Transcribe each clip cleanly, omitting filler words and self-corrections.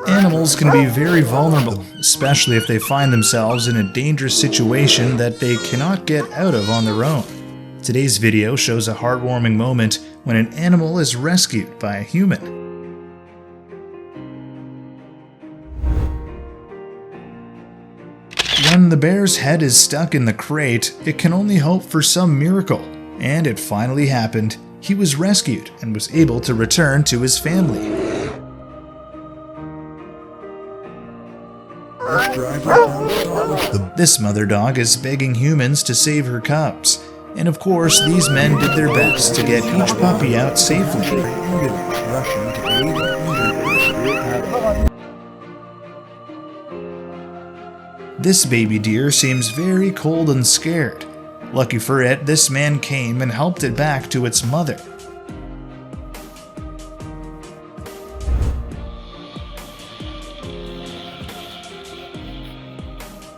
Animals can be very vulnerable, especially if they find themselves in a dangerous situation that they cannot get out of on their own. Today's video shows a heartwarming moment when an animal is rescued by a human. When the bear's head is stuck in the crate, it can only hope for some miracle, and it finally happened. He was rescued and was able to return to his family. This mother dog is begging humans to save her cubs, and of course these men did their best to get each puppy out safely. This baby deer seems very cold and scared. Lucky for it, this man came and helped it back to its mother.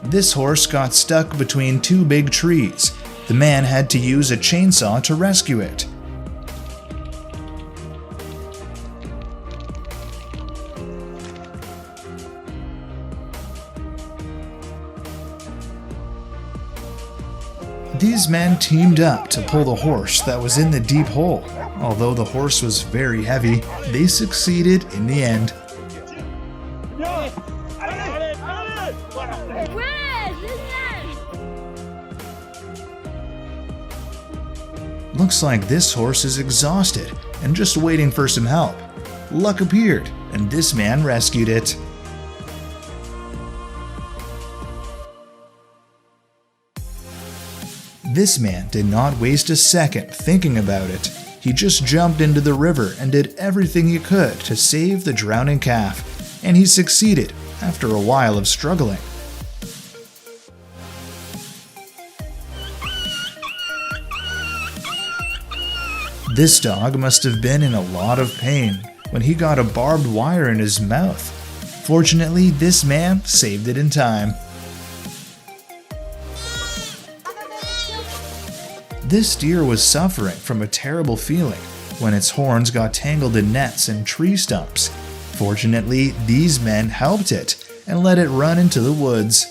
This horse got stuck between two big trees. The man had to use a chainsaw to rescue it. These men teamed up to pull the horse that was in the deep hole. Although the horse was very heavy, they succeeded in the end. Looks like this horse is exhausted and just waiting for some help. Luck appeared, and this man rescued it. This man did not waste a second thinking about it. He just jumped into the river and did everything he could to save the drowning calf, and he succeeded after a while of struggling. This dog must have been in a lot of pain when he got a barbed wire in his mouth. Fortunately, this man saved it in time. This deer was suffering from a terrible feeling when its horns got tangled in nets and tree stumps. Fortunately, these men helped it and let it run into the woods.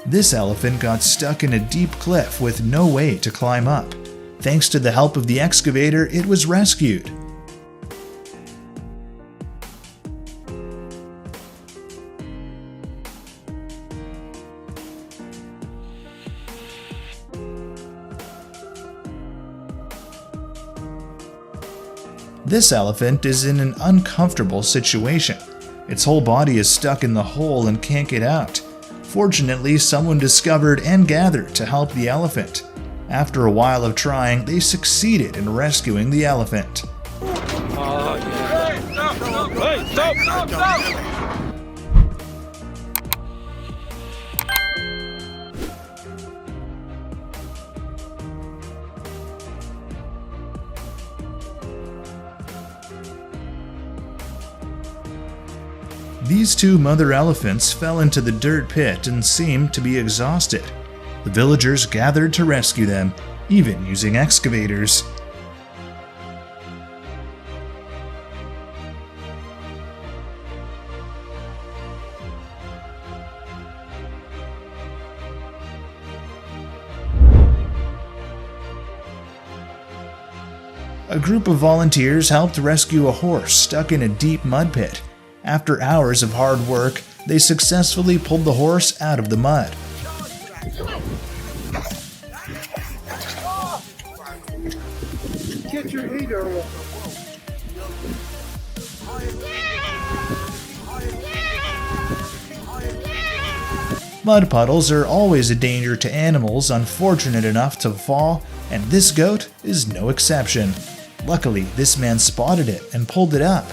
This elephant got stuck in a deep cliff with no way to climb up. Thanks to the help of the excavator, it was rescued. This elephant is in an uncomfortable situation. Its whole body is stuck in the hole and can't get out. Fortunately, someone discovered and gathered to help the elephant. After a while of trying, they succeeded in rescuing the elephant. These two mother elephants fell into the dirt pit and seemed to be exhausted. The villagers gathered to rescue them, even using excavators. A group of volunteers helped rescue a horse stuck in a deep mud pit. After hours of hard work, they successfully pulled the horse out of the mud. Get your heater on. Mud puddles are always a danger to animals unfortunate enough to fall, and this goat is no exception. Luckily, this man spotted it and pulled it up.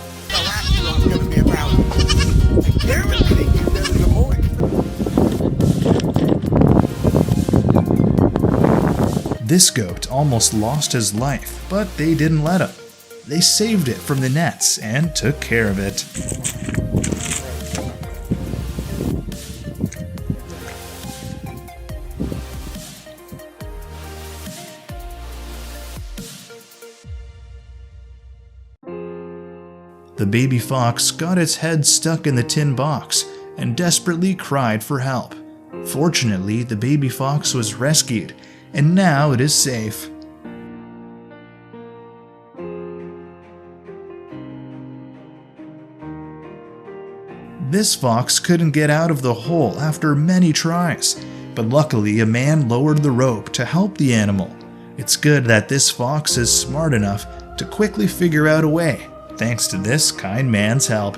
This goat almost lost his life, but they didn't let him. They saved it from the nets and took care of it. The baby fox got its head stuck in the tin box and desperately cried for help. Fortunately, the baby fox was rescued, and now it is safe. This fox couldn't get out of the hole after many tries, but luckily a man lowered the rope to help the animal. It's good that this fox is smart enough to quickly figure out a way, thanks to this kind man's help.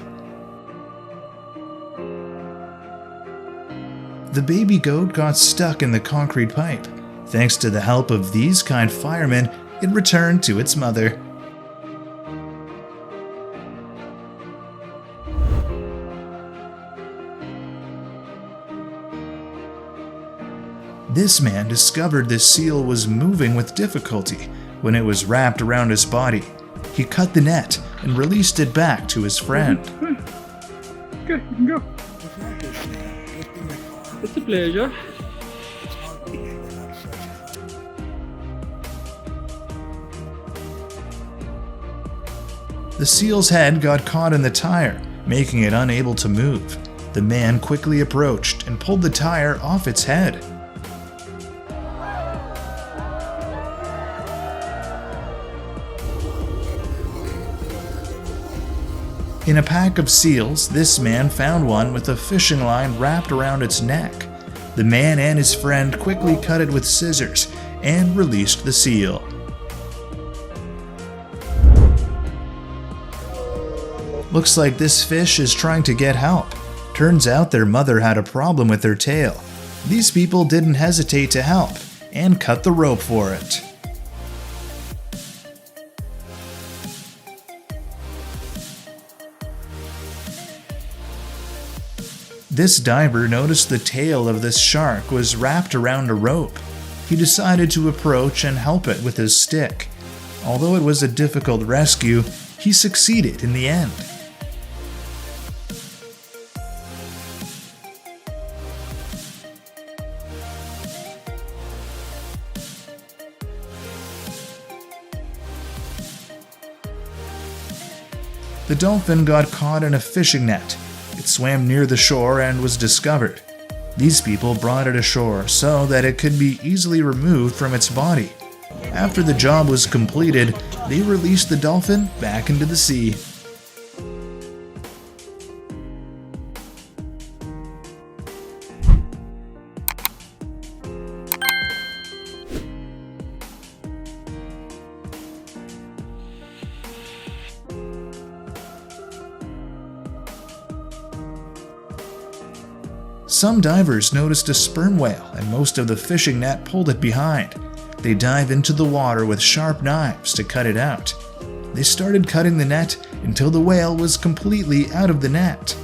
The baby goat got stuck in the concrete pipe. Thanks to the help of these kind firemen, it returned to its mother. This man discovered this seal was moving with difficulty when it was wrapped around his body. He cut the net and released it back to his friend. Okay, you can go. It's a pleasure. The seal's head got caught in the tire, making it unable to move. The man quickly approached and pulled the tire off its head. In a pack of seals, this man found one with a fishing line wrapped around its neck. The man and his friend quickly cut it with scissors and released the seal. Looks like this fish is trying to get help. Turns out their mother had a problem with their tail. These people didn't hesitate to help and cut the rope for it. This diver noticed the tail of this shark was wrapped around a rope. He decided to approach and help it with his stick. Although it was a difficult rescue, he succeeded in the end. The dolphin got caught in a fishing net. It swam near the shore and was discovered. These people brought it ashore so that it could be easily removed from its body. After the job was completed, they released the dolphin back into the sea. Some divers noticed a sperm whale and most of the fishing net pulled it behind. They dive into the water with sharp knives to cut it out. They started cutting the net until the whale was completely out of the net.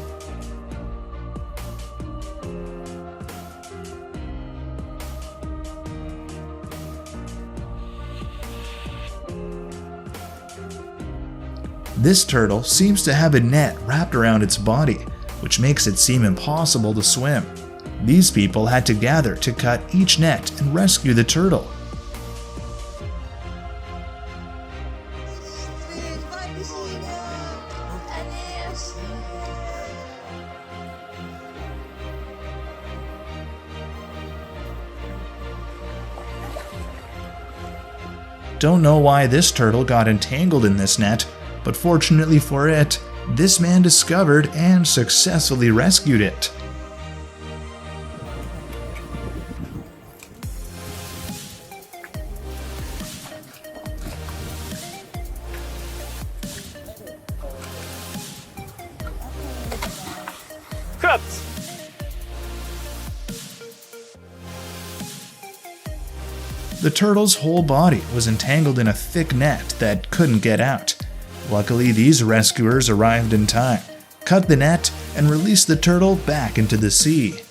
This turtle seems to have a net wrapped around its body, which makes it seem impossible to swim. These people had to gather to cut each net and rescue the turtle. Don't know why this turtle got entangled in this net, but fortunately for it, this man discovered and successfully rescued it. Cut! The turtle's whole body was entangled in a thick net that couldn't get out. Luckily, these rescuers arrived in time, cut the net, and released the turtle back into the sea.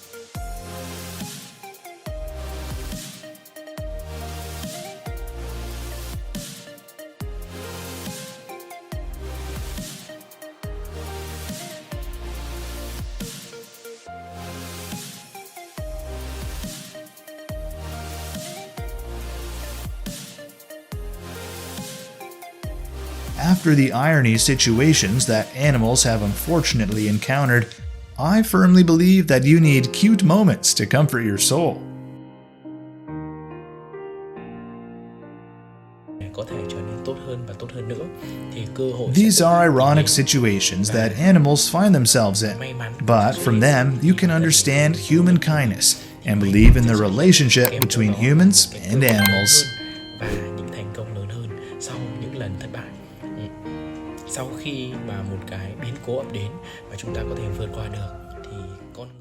After the irony situations that animals have unfortunately encountered, I firmly believe that you need cute moments to comfort your soul. Có thể trở nên tốt hơn và tốt hơn nữa thì cơ hội These are ironic situations that animals find themselves in, but from them you can understand human kindness and believe in the relationship between humans and animals. và những thành công lớn hơn sau những lần thất bại. Sau khi mà một cái biến cố ập đến và chúng ta có thể vượt qua được thì con người